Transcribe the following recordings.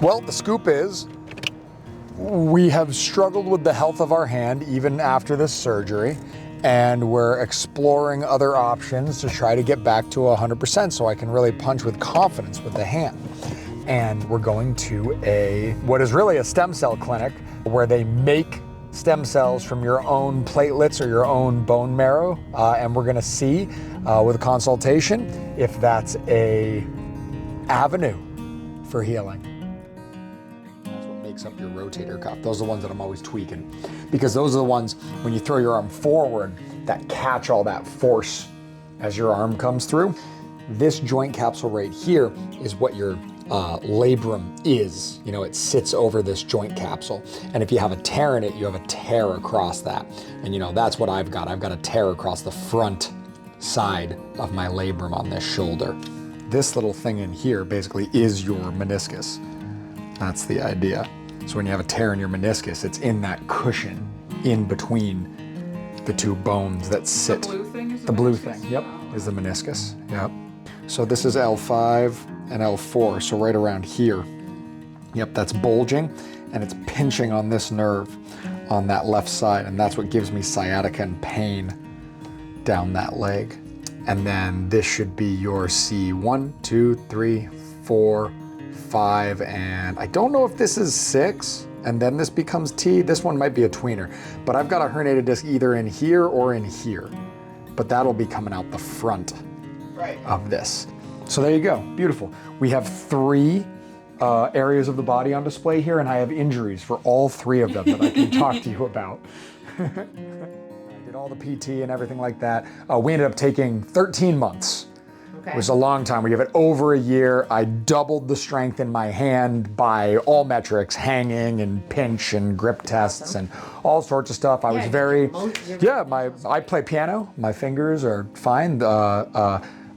Well, the scoop is, we have struggled with the health of our hand even after this surgery, and we're exploring other options to try to get back to 100% so I can really punch with confidence with the hand. And we're going to what is really a stem cell clinic where they make stem cells from your own platelets or your own bone marrow, and we're gonna see with a consultation if that's a avenue for healing. That's what makes up your rotator cuff. Those are the ones that I'm always tweaking, because those are the ones, when you throw your arm forward, that catch all that force as your arm comes through. This joint capsule right here is what your labrum is. You know, it sits over this joint capsule. And if you have a tear in it, you have a tear across that. And you know, that's what I've got. I've got a tear across the front side of my labrum on this shoulder. This little thing in here basically is your meniscus. That's the idea. So when you have a tear in your meniscus, it's in that cushion in between the two bones that sit. The blue thing is the blue thing, yep, is the meniscus, yep. So this is L5 and L4, so right around here. Yep, that's bulging, and it's pinching on this nerve on that left side, and that's what gives me sciatica and pain down that leg. And then this should be your C1, 2, 3, 4, 5, and I don't know if this is 6, and then this becomes T. This one might be a tweener, but I've got a herniated disc either in here or in here, but that'll be coming out the front of this. So there you go, beautiful. We have 3 areas of the body on display here, and I have injuries for all 3 of them that I can talk to you about. I did all the PT and everything like that. We ended up taking 13 months. It was a long time. We gave it over a year. I doubled the strength in my hand by all metrics, hanging and pinch and grip tests and all sorts of stuff. I was very, I play piano. My fingers are fine.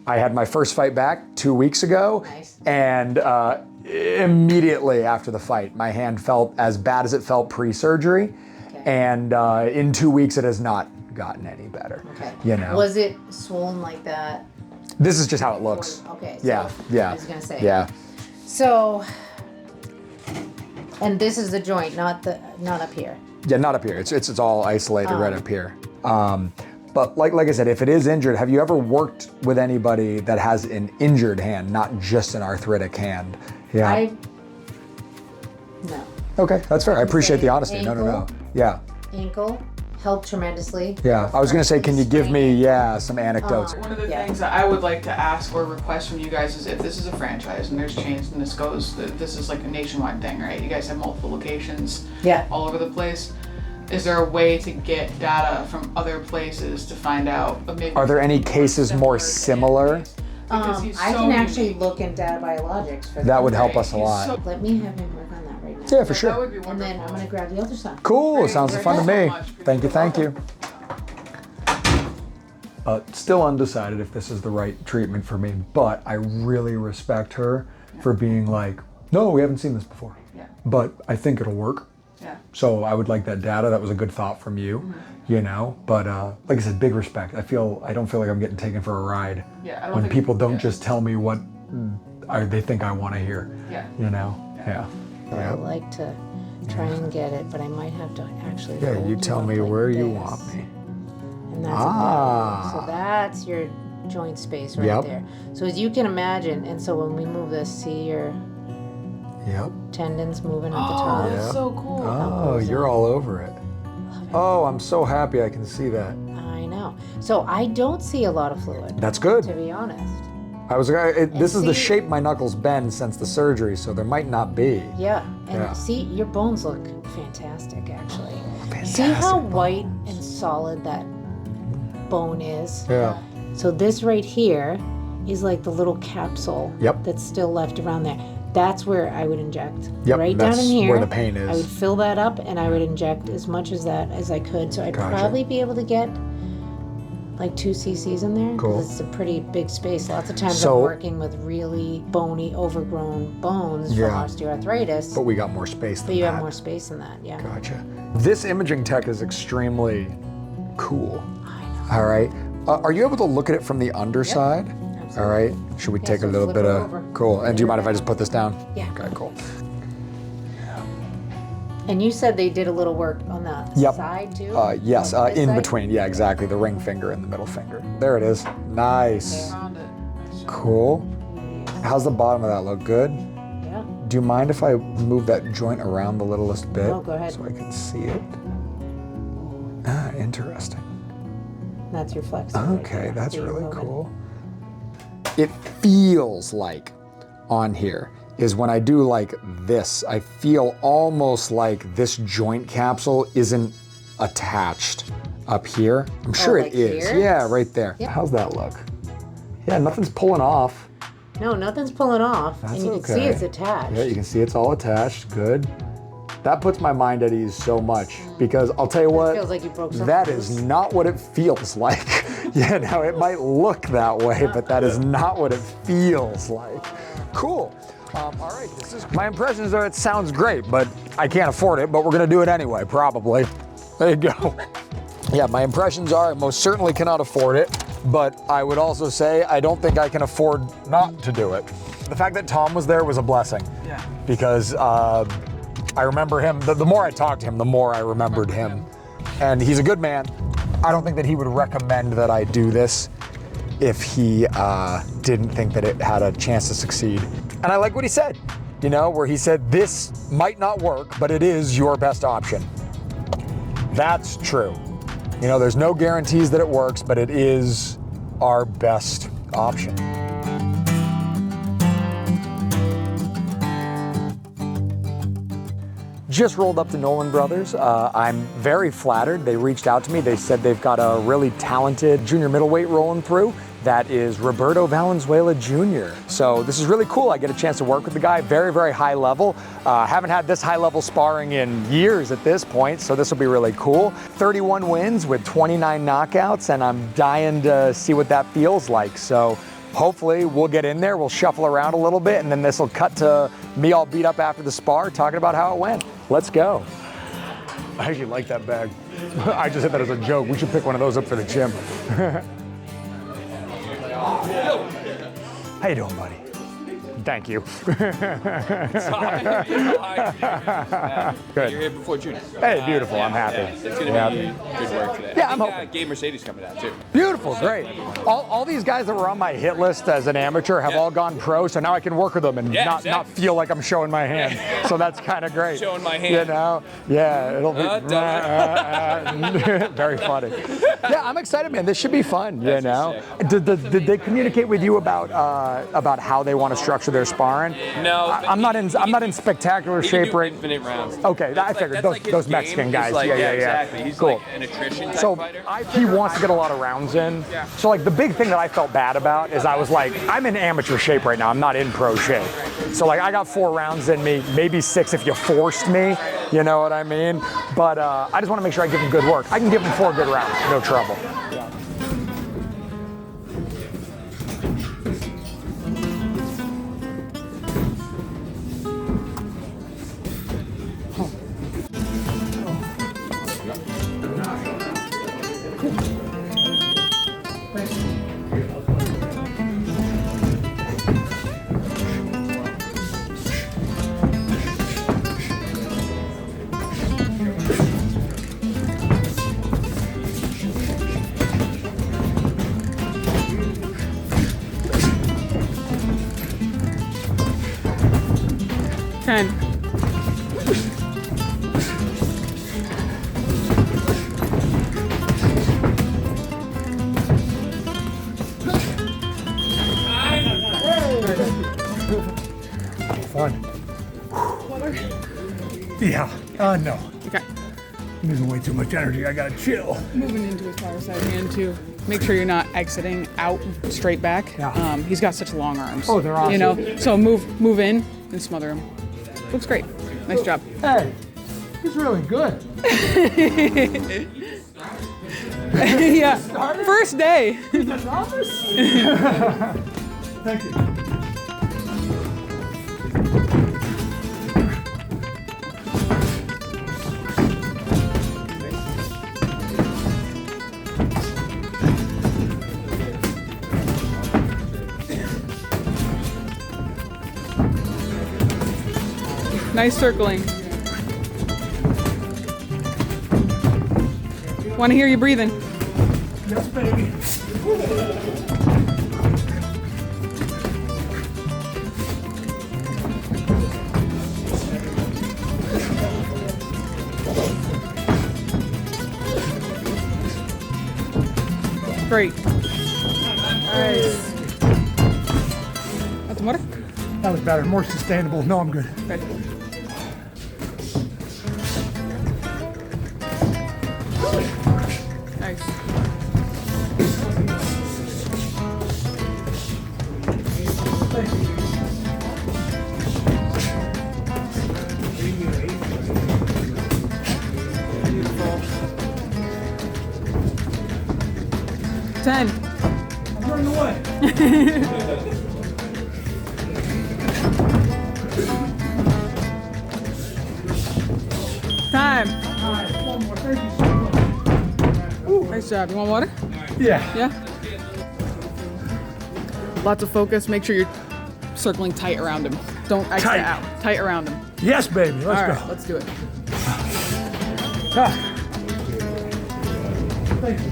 I had my first fight back 2 weeks ago, and immediately after the fight, my hand felt as bad as it felt pre-surgery, and in 2 weeks it has not gotten any better. You know, was it swollen like that? This is just how it looks. Okay. So yeah. I was gonna say. Yeah. So, and this is the joint, not up here. Yeah, not up here. It's all isolated right up here. But like I said, if it is injured, have you ever worked with anybody that has an injured hand, not just an arthritic hand? Yeah. No. Okay, that's fair. I appreciate the honesty. Ankle, No. Yeah. Ankle helped tremendously. Yeah, I was gonna say, can you give me, some anecdotes? One of the things that I would like to ask or request from you guys is, if this is a franchise and there's chains and this is like a nationwide thing, right? You guys have multiple locations all over the place. Is there a way to get data from other places to find out? Maybe Are there any cases more similar? I can actually look in data biologics for that. That would help us a lot. Let me have him work on that right now. Yeah, for sure. That would be wonderful. And then I'm gonna grab the ultrasound. Cool, sounds fun to me. Thank you. Still undecided if this is the right treatment for me, but I really respect her for being like, no, we haven't seen this before. Yeah. But I think it'll work. Yeah. So I would like that data. That was a good thought from you, you know. But like I said, big respect. I don't feel like I'm getting taken for a ride when people don't just tell me what they think I want to hear. Yeah. You know. Yeah. I would like to try and get it, but I might have to actually. Yeah. You tell me where you want me. And that's so that's your joint space right there. So as you can imagine, and so when we move this, see your tendons moving at the top. That's so cool. Oh, you're all over it. Oh, I'm so happy I can see that. I know. So I don't see a lot of fluid. That's good. To be honest. This is the shape my knuckles bend since the surgery, so there might not be. Yeah, and see, your bones look fantastic, actually. See how white and solid that bone is? Yeah. So this right here is like the little capsule that's still left around there. That's where I would inject. Right down in here. Where the pain is. I would fill that up and I would inject as much as that as I could. So I'd probably be able to get like 2 cc's in there. Cool. It's a pretty big space. Lots of times I'm working with really bony, overgrown bones from osteoarthritis. But we got more space than that. But you have more space than that, Gotcha. This imaging tech is extremely cool. I know. All right. Are you able to look at it from the underside? Absolutely. All right. Should we take a little bit of... over. Cool. And do you mind if I just put this down? Yeah. Okay, cool. And you said they did a little work on the side too? Yes, On this in side? between. Yeah, exactly. The ring finger and the middle finger. There it is. Nice. Found it. Nice job. Cool. How's the bottom of that look? Good? Yeah. Do you mind if I move that joint around the littlest bit? Oh, go ahead. So I can see it. Ah, interesting. That's your flexor. right Okay, there. that's So you're really moving. cool. It feels like on here is when I do like this, I feel almost like this joint capsule isn't attached up here. I'm sure like it is. here? Yeah, right there. Yep. How's that look? Yeah, nothing's pulling off. No, nothing's pulling off. That's and you can see okay. it's attached. Yeah, you can see it's all attached. Good. That puts my mind at ease so much because I'll tell you what, feels like you broke something that loose. is not what it feels like. Yeah, now it might look that way, but that is not what it feels like. Cool. All right, my impressions are it sounds great, but I can't afford it, but we're gonna do it anyway, probably. There you go. Yeah, my impressions are I most certainly cannot afford it, but I would also say I don't think I can afford not to do it. The fact that Tom was there was a blessing. Yeah. Because I remember him, the more I talked to him, the more I remembered him. And he's a good man. I don't think that he would recommend that I do this if he didn't think that it had a chance to succeed. And I like what he said, you know, where he said, this might not work, but it is your best option. That's true. You know, there's no guarantees that it works, but it is our best option. Just rolled up to Nolan Brothers. I'm very flattered. They reached out to me. They said they've got a really talented junior middleweight rolling through. That is Roberto Valenzuela Jr. So this is really cool. I get a chance to work with the guy. Very, very high level. Haven't had this high level sparring in years at this point, so this will be really cool. 31 wins with 29 knockouts, and I'm dying to see what that feels like. So hopefully we'll get in there, we'll shuffle around a little bit, and then this will cut to me all beat up after the spar, talking about how it went. Let's go. I actually like that bag. I just said that as a joke. We should pick one of those up for the gym. How you doing, buddy? Thank you. Good. You're here before June. Hey, beautiful. I'm happy. It's going to be good work today. Yeah, I'm I think, hoping. Gabe Mercedes coming out too. Beautiful, great. All these guys that were on my hit list as an amateur have all gone pro, so now I can work with them and not feel like I'm showing my hand. So that's kind of great. Showing my hand. You know? Yeah, it'll be very funny. Yeah, I'm excited, man. This should be fun. You know? Did they communicate with you about how they want to structure their sparring? No, I'm not in spectacular shape right. Infinite rounds. Okay, I figured those Mexican guys. Like, yeah. Exactly. He's cool. like an attrition type So fighter. he wants to get a lot of rounds in. Yeah. So like the big thing that I felt bad about is I was like, I'm in amateur shape right now. I'm not in pro shape. So like I got 4 rounds in me, maybe 6 if you forced me. You know what I mean? But I just want to make sure I give him good work. I can give him 4 good rounds, no trouble. Yeah. Fun. Yeah. No. Okay. I'm using way too much energy. I gotta chill. Moving into his far side hand too. Make sure you're not exiting out straight back. Yeah. He's got such long arms. Oh, they're awesome. You know, so move in and smother him. Looks great. Nice job. Hey, he's really good. Yeah. First day. Thank you. Nice circling. Want to hear you breathing. Yes, baby. Great. Nice. That's water? That was better, more sustainable. No, I'm good. Good. Nice. Beautiful. 10. I'm running away. Time. All right, one more. Thank you so much. Nice job. You want water? Yeah. Yeah? Lots of focus. Make sure you're circling tight around him. Don't exit Tight. out. Tight around him. Yes, baby. Let's All go. right, let's do it. Ah. Thank you.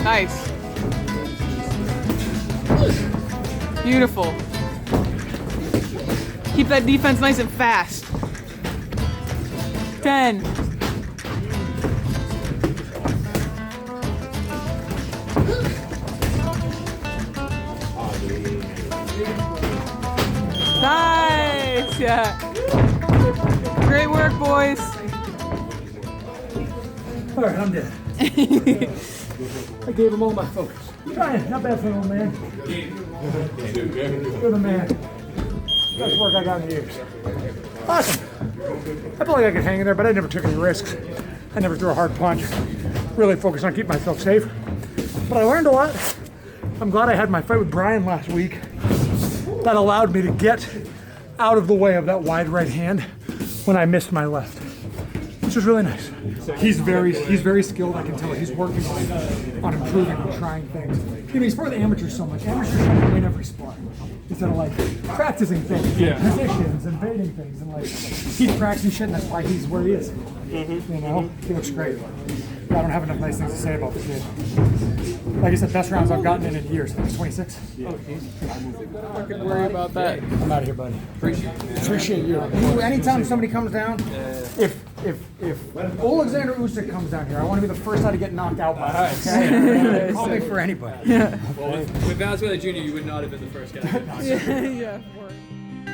Nice. Beautiful. Keep that defense nice and fast. 10. Nice. Yeah. Great work, boys. All right, I'm dead. I gave him all my focus. Ryan, not bad for an old man. You're the man. Best work I got in years. Awesome. I felt like I could hang in there, but I never took any risks. I never threw a hard punch. Really focused on keeping myself safe. But I learned a lot. I'm glad I had my fight with Brian last week. That allowed me to get out of the way of that wide right hand when I missed my left, which was really nice. He's very skilled. I can tell he's working on improving and trying things. You know, he's part of the amateurs so much. Amateurs try to win every spot instead of like practicing things, positions and baiting things, and like he's practicing shit, and that's why he's where he is. You know, he looks great. I don't have enough nice things to say about the kid. Like I said, best rounds I've gotten in years. He's 26. I could worry about that. I'm out of here, buddy. Appreciate you. Anytime somebody comes down, if Alexander Usyk comes down here, I want to be the first guy to get knocked out by him. Okay? Call me for anybody. Yeah. Well, with Valenzuela Jr., you would not have been the first guy. Yeah. I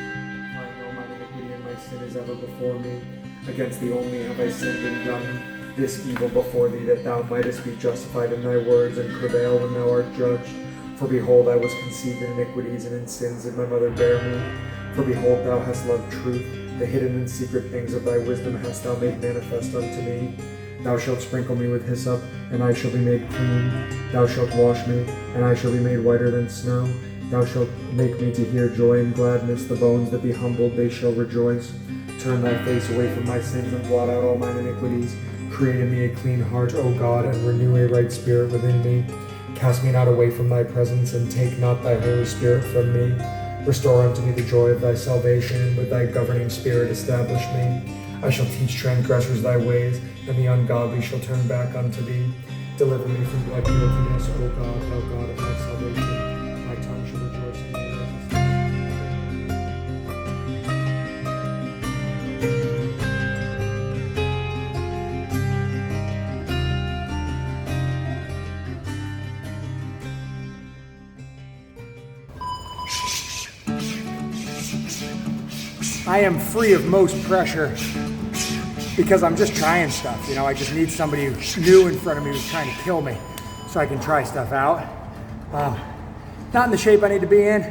know my iniquity and my sin is ever before me. Against thee only have I sinned and done this evil before thee, that thou mightest be justified in thy words and prevail when thou art judged. For behold, I was conceived in iniquities, and in sins did my mother bear me. For behold, thou hast loved truth, the hidden and secret things of thy wisdom hast thou made manifest unto me. Thou shalt sprinkle me with hyssop, and I shall be made clean. Thou shalt wash me, and I shall be made whiter than snow. Thou shalt make me to hear joy and gladness. The bones that be humbled, they shall rejoice. Turn thy face away from my sins and blot out all mine iniquities. Create in me a clean heart, O God, and renew a right spirit within me. Cast me not away from thy presence, and take not thy Holy Spirit from me. Restore unto me the joy of thy salvation, and with thy governing spirit establish me. I shall teach transgressors thy ways, and the ungodly shall turn back unto thee. Deliver me from thy guiltiness, O God, thou God of my salvation. My tongue shall rejoice in thy righteousness. I am free of most pressure because I'm just trying stuff. You know, I just need somebody new in front of me who's trying to kill me so I can try stuff out. Not in the shape I need to be in,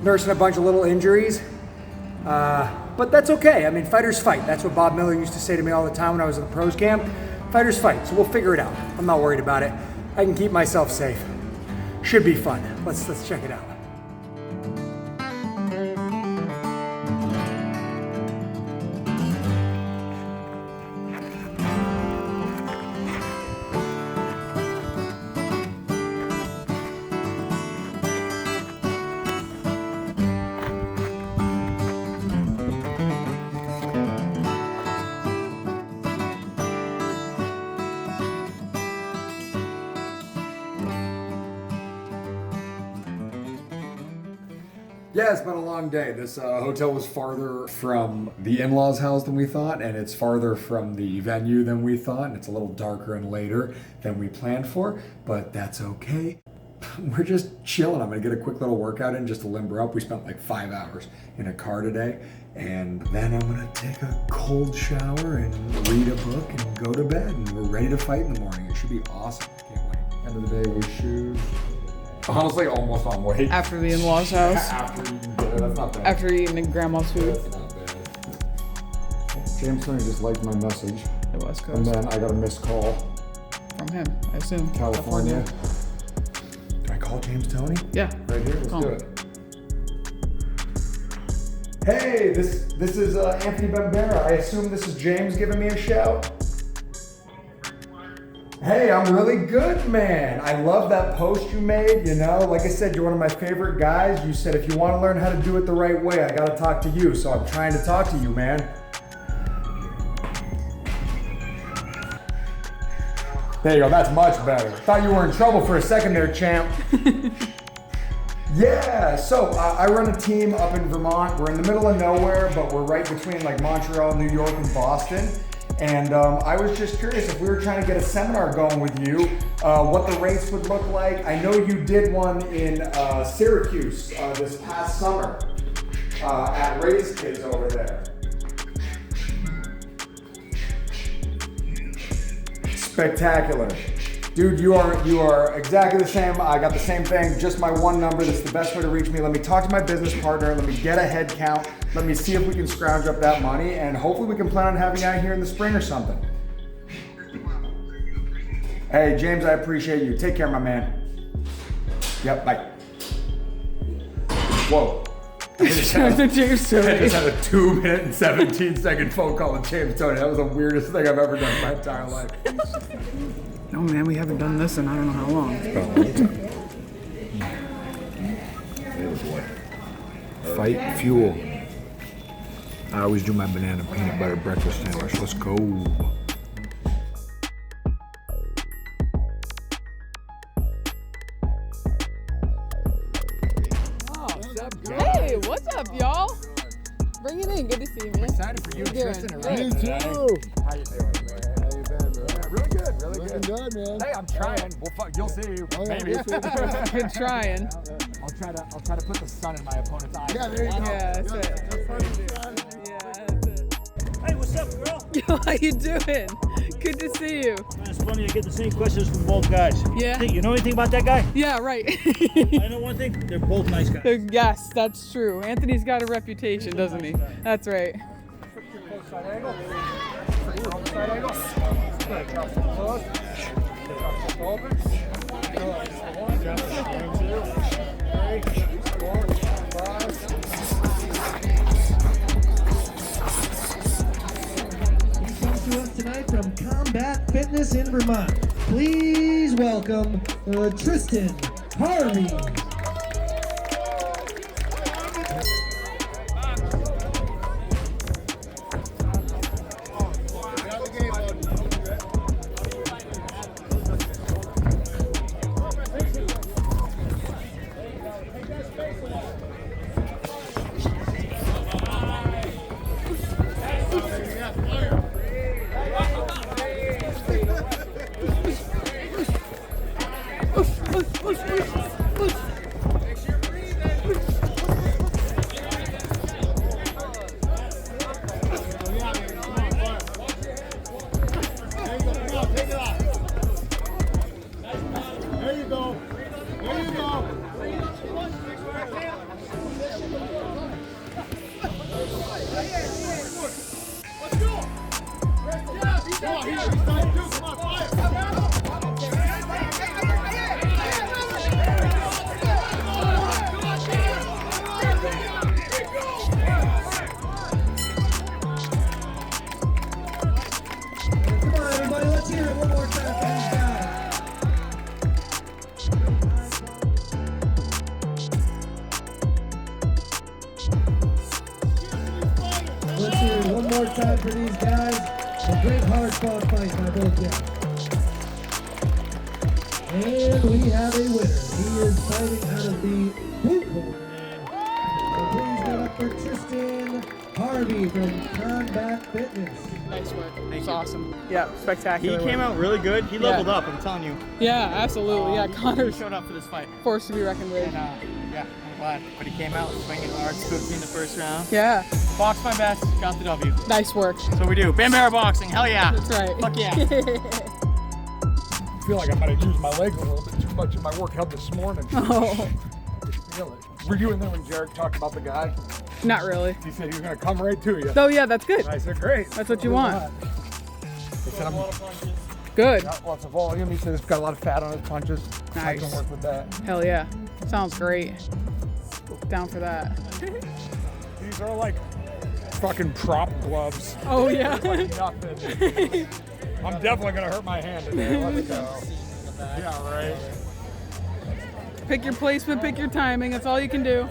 nursing a bunch of little injuries, but that's okay. I mean, fighters fight. That's what Bob Miller used to say to me all the time when I was at the pros camp. Fighters fight, so we'll figure it out. I'm not worried about it. I can keep myself safe. Should be fun. Let's check it out. Yeah, it's been a long day. This hotel was farther from the in-laws' house than we thought, and it's farther from the venue than we thought, and it's a little darker and later than we planned for, but that's okay. We're just chilling. I'm gonna get a quick little workout in just to limber up. We spent like 5 hours in a car today, and then I'm gonna take a cold shower and read a book and go to bed, and we're ready to fight in the morning. It should be awesome. Can't wait. End of the day with shoes. Honestly, almost on weight. After the in-laws' house. After eating dinner, that's not bad. After eating grandma's food. That's not bad. James Toney just liked my message. It was And then I got a missed call. from him, I assume. California. Do I call James Toney? Yeah. Right here, let's Call do him. it. Hey, this is Anthony Bambara. I assume this is James giving me a shout. Hey, I'm really good, man. I love that post you made, you know. Like I said, you're one of my favorite guys. You said if you want to learn how to do it the right way, I gotta talk to you. So I'm trying to talk to you, man. There you go, that's much better. Thought you were in trouble for a second there, champ. Yeah, so I run a team up in Vermont. We're in the middle of nowhere, but we're right between like Montreal, New York, and Boston. And I was just curious if we were trying to get a seminar going with you, what the rates would look like. I know you did one in Syracuse this past summer at Ray's Kids over there. Spectacular. Dude, you are exactly the same. I got the same thing, just my one number. That's the best way to reach me. Let me talk to my business partner. Let me get a head count. Let me see if we can scrounge up that money, and hopefully we can plan on having you out here in the spring or something. Hey, James, I appreciate you. Take care, my man. Yep, bye. Whoa. I just had a 2-minute and 17-second phone call with James Toney. That was the weirdest thing I've ever done in my entire life. No, man, we haven't done this in I don't know how long. It's been a long time. Fight fuel. I always do my banana peanut butter breakfast sandwich. Let's go. Hey, what's up, y'all? Bring it in. Good to see you, man. Excited for you, Tristan. Me too. How you doing, man? How you been, bro? Really good, really good. Good, man. Hey, I'm trying. You'll see. Maybe. Good trying. I'll try to put the sun in my opponent's eyes. Yeah, there you go. Yeah, that's it. Yeah, that's it. Hey, what's up, girl? Yo, how you doing? Good to see you. Man, it's funny, I get the same questions from both guys. Yeah? Hey, you know anything about that guy? Yeah, right. I know one thing, they're both nice guys. Yes, that's true. Anthony's got a reputation, doesn't he? That's right. To us tonight from Combat Fitness in Vermont. Please welcome Tristan Harvey. Time for these guys. A great hard fought fight by both guys. And we have a winner. He is fighting out of the blue corner. for Tristan Harvey from Combat Fitness. Nice work. It's awesome. Yeah, He spectacular. came out really good. He leveled up, I'm telling you. Yeah, absolutely. Yeah, He Connor's showed up for this fight. forced to be reckoned with. And yeah, I'm glad. But he came out swinging hard, scooped me in the first round. Yeah, Boxed my best, got the W. nice work. So we do. Bambara boxing, hell yeah. That's right. Fuck yeah. I feel like I might have used my legs a little bit too much in my workout this morning. Oh, I could feel it. Were you in there when Jared talked about the guy? not really. He said he was going to come right to you. Oh yeah, that's good. And I said, great. That's what you want. He said, I'm Good. got lots of volume. He said he's got a lot of fat on his punches. I can Nice. work with that. Hell yeah. Sounds great. Down for that. These are like fucking prop gloves. Oh yeah. Like nothing. I'm definitely going to hurt my hand today. Let me go. Yeah, right. Pick your placement, pick your timing. That's all you can do.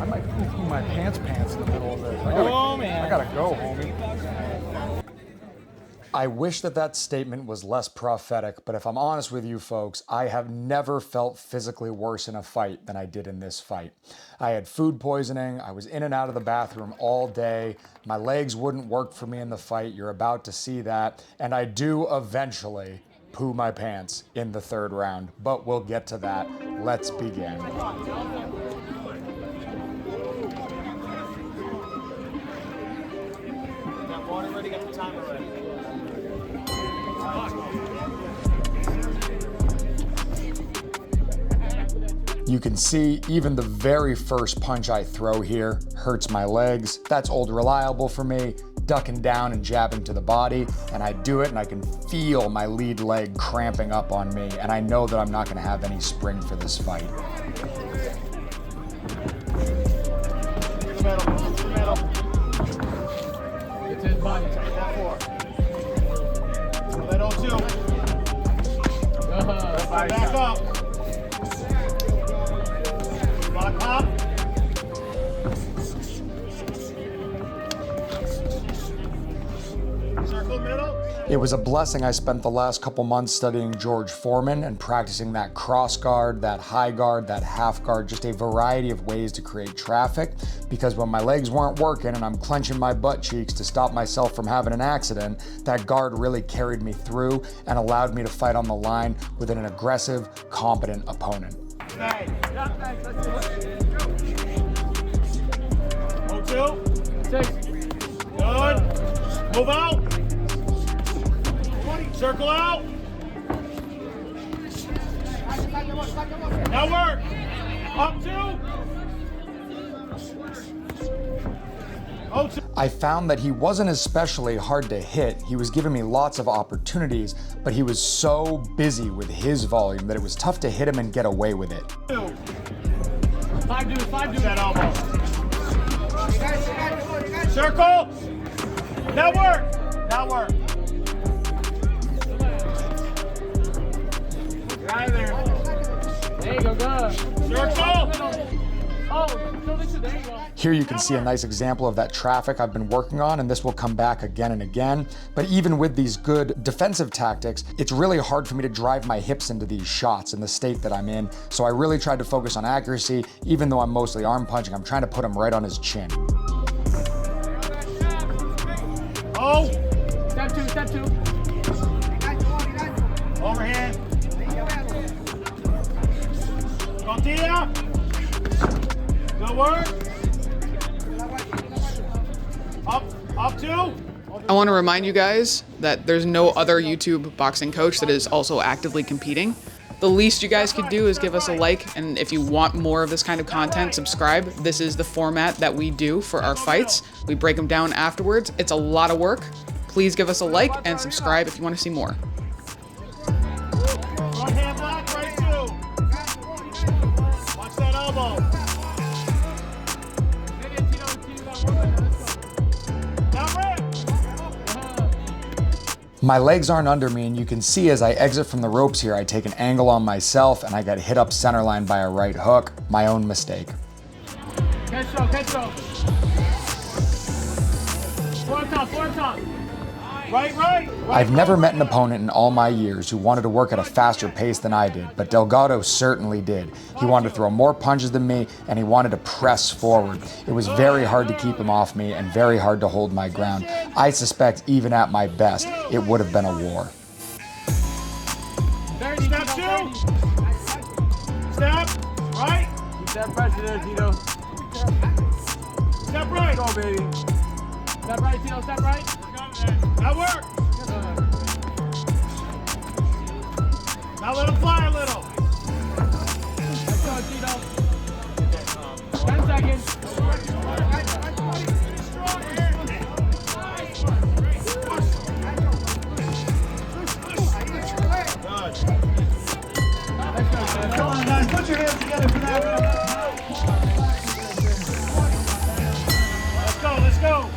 I might poo my pants in the middle of this. I gotta go, homie. I wish that statement was less prophetic, but if I'm honest with you folks, I have never felt physically worse in a fight than I did in this fight. I had food poisoning, I was in and out of the bathroom all day, my legs wouldn't work for me in the fight, you're about to see that, and I do eventually poo my pants in the third round, but we'll get to that. Let's begin. You can see even the very first punch I throw here hurts my legs. That's old reliable for me, ducking down and jabbing to the body, and I do it and I can feel my lead leg cramping up on me, and I know that I'm not gonna have any spring for this fight. Back up. Lock up. Circle middle. It was a blessing I spent the last couple months studying George Foreman and practicing that cross guard, that high guard, that half guard, just a variety of ways to create traffic, because when my legs weren't working and I'm clenching my butt cheeks to stop myself from having an accident, that guard really carried me through and allowed me to fight on the line with an aggressive, competent opponent. Okay. 0-2. 6. Good. Move out. Circle out. Now work. Up 2. 0-2. I found that he wasn't especially hard to hit. He was giving me lots of opportunities, but he was so busy with his volume that it was tough to hit him and get away with it. 5 that elbow. Circle. Now work. Now work. Right there. There you go, good. Circle. Oh, so this is, there you go. Here you can see a nice example of that traffic I've been working on, and this will come back again and again. But even with these good defensive tactics, it's really hard for me to drive my hips into these shots in the state that I'm in. So I really tried to focus on accuracy. Even though I'm mostly arm punching, I'm trying to put him right on his chin. Oh. Step 2, step 2. Overhand. Tortilla. Good work. Up 2. I want to remind you guys that there's no other YouTube boxing coach that is also actively competing. The least you guys could do is give us a like, and if you want more of this kind of content, subscribe. This is the format that we do for our fights. We break them down afterwards. It's a lot of work. Please give us a like and subscribe if you want to see more. Right hand block, right 2. Watch that elbow. My legs aren't under me, and you can see as I exit from the ropes here, I take an angle on myself and I got hit up center line by a right hook. My own mistake. Catch throw, catch throw. Four on top, four on top. I've never met an opponent in all my years who wanted to work at a faster pace than I did, but Delgado certainly did. He wanted to throw more punches than me, and he wanted to press forward. It was very hard to keep him off me and very hard to hold my ground. I suspect even at my best, it would have been a war. Step 2. Step right. Keep that pressure there, Tito. Step right. Go, baby. Step right, Tito. Step right. That works. Now let him fly a little. Let's go, Tito. 10 seconds. Come on, guys. Put your hands together for that. Let's go. Let's go.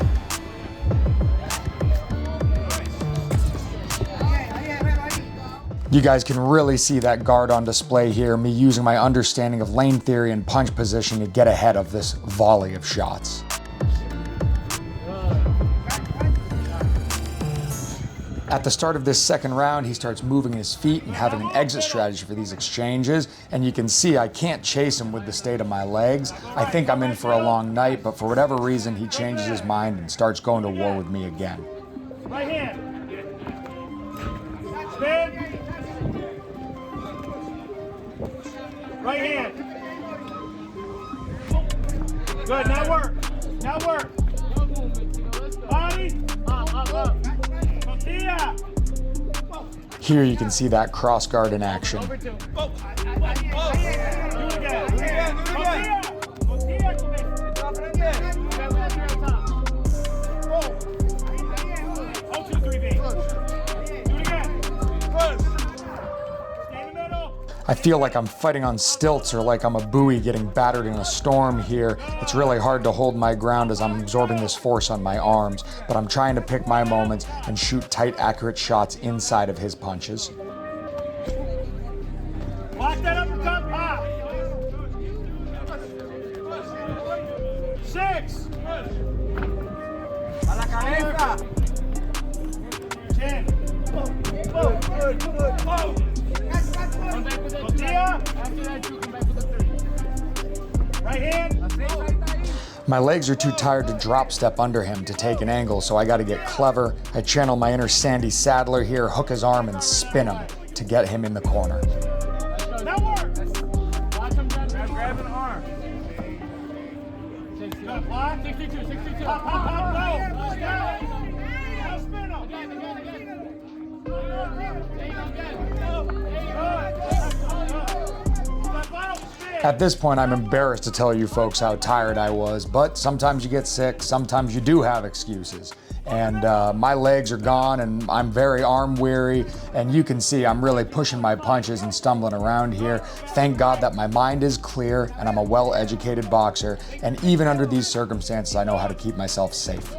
You guys can really see that guard on display here, me using my understanding of lane theory and punch position to get ahead of this volley of shots. At the start of this second round, he starts moving his feet and having an exit strategy for these exchanges, and you can see I can't chase him with the state of my legs. I think I'm in for a long night, but for whatever reason, he changes his mind and starts going to war with me again. Right hand. Spin. Right hand. Good, now work. Now work. Body. Up. Here you can see that cross guard in action. Do it I feel like I'm fighting on stilts or like I'm a buoy getting battered in a storm here. It's really hard to hold my ground as I'm absorbing this force on my arms, but I'm trying to pick my moments and shoot tight, accurate shots inside of his punches. Lock that uppercut, pop. 6. A la cabeza. 10. Good. Right hand. My legs are too tired to drop step under him to take an angle, so I got to get clever. I channel my inner Sandy Sadler here, hook his arm and spin him to get him in the corner. That works. Watch him grab an arm. You got a block? 62. Pop, go. Now spin him. At this point, I'm embarrassed to tell you folks how tired I was, but sometimes you get sick, sometimes you do have excuses. And my legs are gone and I'm very arm weary, and you can see I'm really pushing my punches and stumbling around here. Thank God that my mind is clear and I'm a well-educated boxer, and even under these circumstances, I know how to keep myself safe.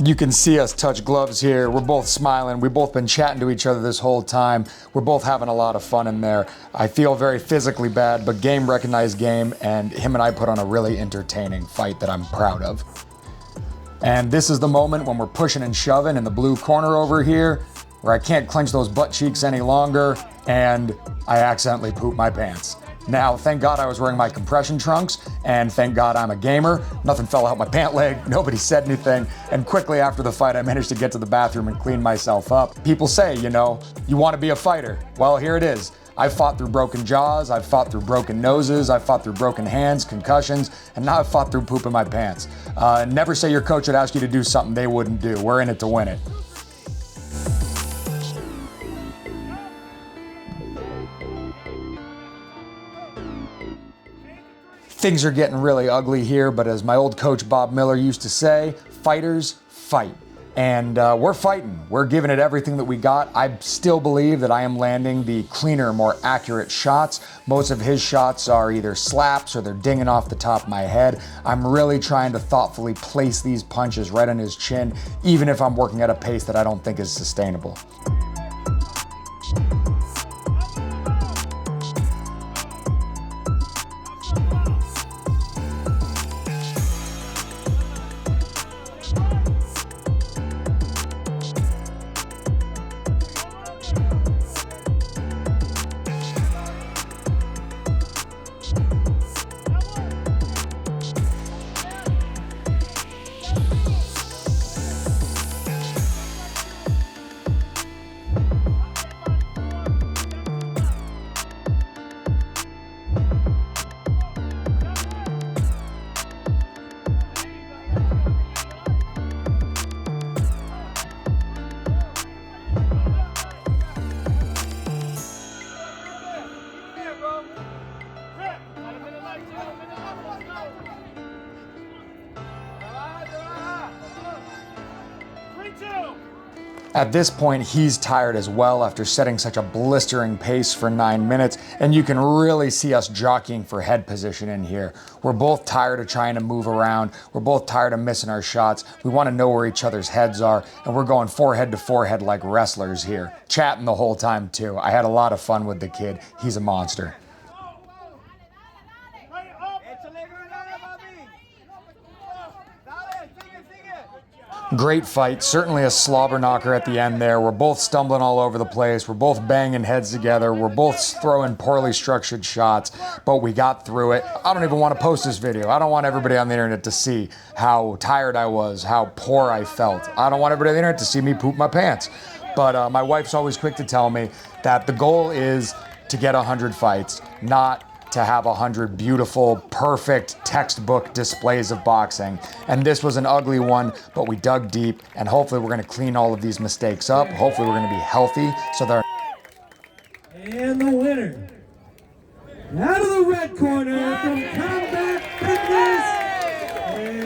You can see us touch gloves here. We're both smiling. We've both been chatting to each other this whole time. We're both having a lot of fun in there. I feel very physically bad, but game recognized game, and him and I put on a really entertaining fight that I'm proud of. And this is the moment when we're pushing and shoving in the blue corner over here, where I can't clench those butt cheeks any longer, and I accidentally poop my pants. Now, thank God I was wearing my compression trunks, and thank God I'm a gamer. Nothing fell out my pant leg, nobody said anything, and quickly after the fight I managed to get to the bathroom and clean myself up. People say, you know, you want to be a fighter. Well, here it is. I've fought through broken jaws, I've fought through broken noses, I've fought through broken hands, concussions, and now I've fought through pooping my pants. Never say your coach would ask you to do something they wouldn't do. We're in it to win it. Things are getting really ugly here, but as my old coach Bob Miller used to say, fighters fight. And we're fighting. We're giving it everything that we got. I still believe that I am landing the cleaner, more accurate shots. Most of his shots are either slaps or they're dinging off the top of my head. I'm really trying to thoughtfully place these punches right on his chin, even if I'm working at a pace that I don't think is sustainable. At this point, he's tired as well after setting such a blistering pace for 9 minutes, and you can really see us jockeying for head position in here. We're both tired of trying to move around. We're both tired of missing our shots. We want to know where each other's heads are, and we're going forehead to forehead like wrestlers here. Chatting the whole time too. I had a lot of fun with the kid. He's a monster. Great fight, certainly a slobber knocker at the end there. We're both stumbling all over the place. We're both banging heads together. We're both throwing poorly structured shots, but we got through it. I don't even want to post this video. I don't want everybody on the internet to see how tired I was, how poor I felt. I don't want everybody on the internet to see me poop my pants. But my wife's always quick to tell me that the goal is to get 100 fights, not to have 100 beautiful, perfect textbook displays of boxing. And this was an ugly one, but we dug deep, and hopefully we're gonna clean all of these mistakes up. Hopefully we're gonna be healthy, so they're... And the winner, out of the red corner from Combat Fitness,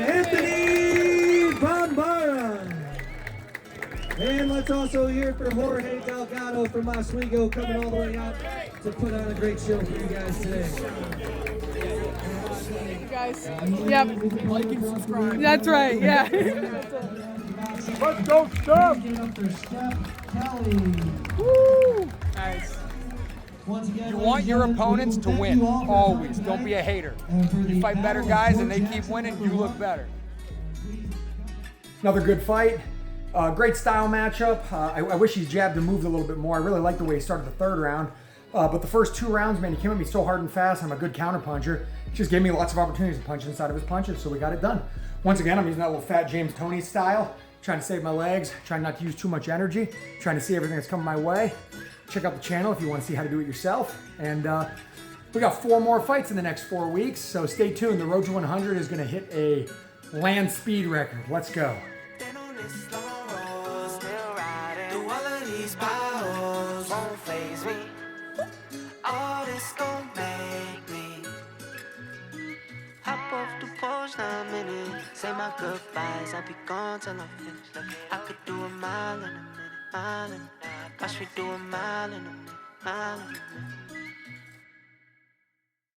Anthony Bambara. And let's also hear for Jorge Delgado from Oswego, coming all the way out to put on a great show for you guys today. You guys, yep. Like and subscribe. That's right, yeah. Let's go, Steph! Get up for Steph Kelly. Woo! Nice. Once again, You want your opponents to win, always. Don't be a hater. You fight better guys and they keep winning, you look better. Another good fight. Great style matchup. I wish he jabbed and moved a little bit more. I really liked the way he started the third round. But the first 2 rounds, man, he came at me so hard and fast. I'm a good counter puncher. He just gave me lots of opportunities to punch inside of his punches, so we got it done. Once again, I'm using that little fat James Toney style, trying to save my legs, trying not to use too much energy, trying to see everything that's coming my way. Check out the channel if you want to see how to do it yourself. And we got 4 more fights in the next 4 weeks, so stay tuned. The Road to 100 is going to hit a land speed record. Let's go. All this gon' make me hop off the porch now I'm in it. Say my goodbyes, I'll be gone till I'm finished. I could do a mile in a minute, mile in a minute. Watch me do a mile in a minute, mile in a minute.